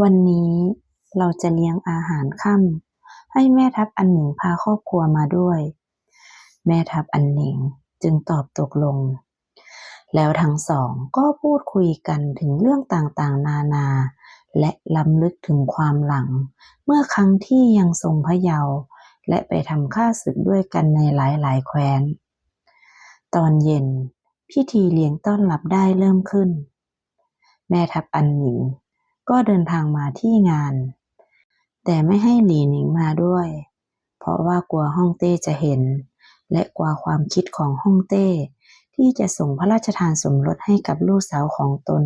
วันนี้เราจะเลี้ยงอาหารค่ำให้แม่ทัพอันหนิงพาครอบครัวมาด้วยแม่ทัพอันหนิงจึงตอบตกลงแล้วทั้งสองก็พูดคุยกันถึงเรื่องต่างๆนานาและล้ำลึกถึงความหลังเมื่อครั้งที่ยังทรงพระเยาว์และไปทำข้าศึกด้วยกันในหลายๆแคว้นตอนเย็นพิธีเลี้ยงต้อนรับได้เริ่มขึ้นแม่ทัพอันหนิงก็เดินทางมาที่งานแต่ไม่ให้หลีหนิงมาด้วยเพราะว่ากลัวฮ่องเต้จะเห็นและกลัวความคิดของฮ่องเต้ที่จะส่งพระราชทานสมรสให้กับลูกสาวของตน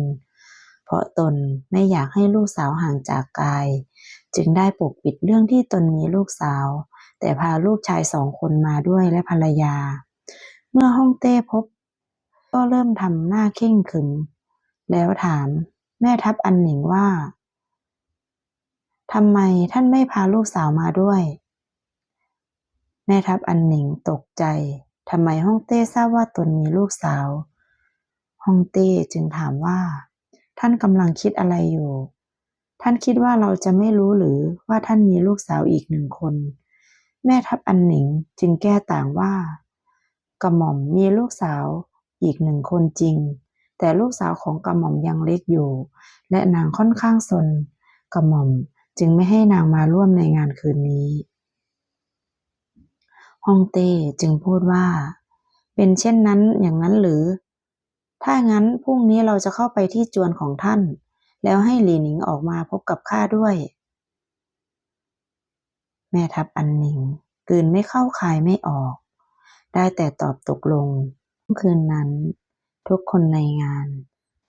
เพราะตนไม่อยากให้ลูกสาวห่างจากกายจึงได้ปกปิดเรื่องที่ตนมีลูกสาวแต่พาลูกชาย2 คนมาด้วยและภรรยาเมื่อฮ่องเต้พบก็เริ่มทำหน้าเข่งขรึมแล้วถามแม่ทัพอันหนิงว่าทำไมท่านไม่พาลูกสาวมาด้วยแม่ทัพอันหนิงตกใจทำไมฮ่องเต้ทราบว่าตนมีลูกสาวฮ่องเต้จึงถามว่าท่านกำลังคิดอะไรอยู่ท่านคิดว่าเราจะไม่รู้หรือว่าท่านมีลูกสาวอีก1 คนแม่ทัพอันหนิงจึงแก้ต่างว่ากระหม่อมมีลูกสาวอีก1 คนจริงแต่ลูกสาวของกระหม่อมยังเล็กอยู่และนางค่อนข้างซนกระหม่อมจึงไม่ให้นางมาร่วมในงานคืนนี้ฮ่องเต้จึงพูดว่าเป็นเช่นนั้นอย่างนั้นหรือถ้างั้นพรุ่งนี้เราจะเข้าไปที่จวนของท่านแล้วให้หลีหนิงออกมาพบกับข้าด้วยแม่ทัพอันหนิงกลืนไม่เข้าคายไม่ออกได้แต่ตอบตกลงคืนนั้นทุกคนในงาน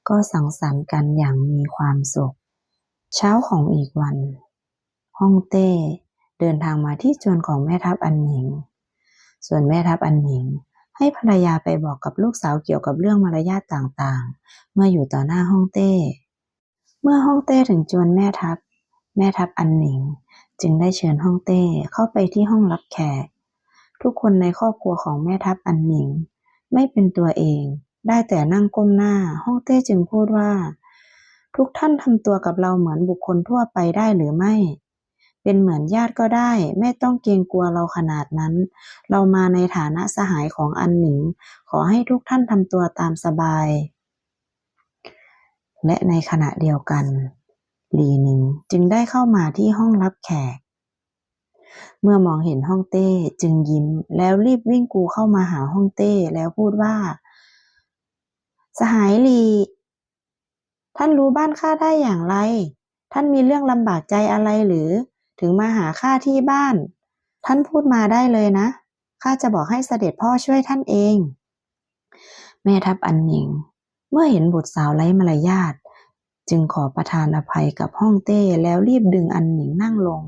ก็สังสรรค์กันอย่างมีความสุขเช้าของอีกวันฮ่องเต้เดินทางมาที่จวนของแม่ทัพอันหนิงส่วนแม่ทัพอันหนิงให้ภรรยาไปบอกกับลูกสาวเกี่ยวกับเรื่องมารยาทต่างๆเมื่ออยู่ต่อหน้าฮ่องเต้เมื่อฮ่องเต้ถึงจวนแม่ทัพอันหนิงจึงได้เชิญฮ่องเต้เข้าไปที่ห้องรับแขกทุกคนในครอบครัวของแม่ทัพอันหนิงไม่เป็นตัวเองได้แต่นั่งก้มหน้าฮ่องเต้จึงพูดว่าทุกท่านทำตัวกับเราเหมือนบุคคลทั่วไปได้หรือไม่เป็นเหมือนญาติก็ได้ไม่ต้องเกรงกลัวเราขนาดนั้นเรามาในฐานะสหายของอันหนิงขอให้ทุกท่านทำตัวตามสบายและในขณะเดียวกันหลีหนิงจึงได้เข้ามาที่ห้องรับแขกเมื่อมองเห็นฮ่องเต้จึงยิ้มแล้วรีบวิ่งกูเข้ามาหาฮ่องเต้แล้วพูดว่าสหายหลีท่านรู้บ้านข้าได้อย่างไรท่านมีเรื่องลำบากใจอะไรหรือถึงมาหาข้าที่บ้านท่านพูดมาได้เลยนะข้าจะบอกให้เสด็จพ่อช่วยท่านเองแม่ทัพอันหนิงเมื่อเห็นบุตรสาวไร้มารยาทจึงขอประทานอภัยกับฮ่องเต้แล้วรีบดึงอันหนิงนั่งลง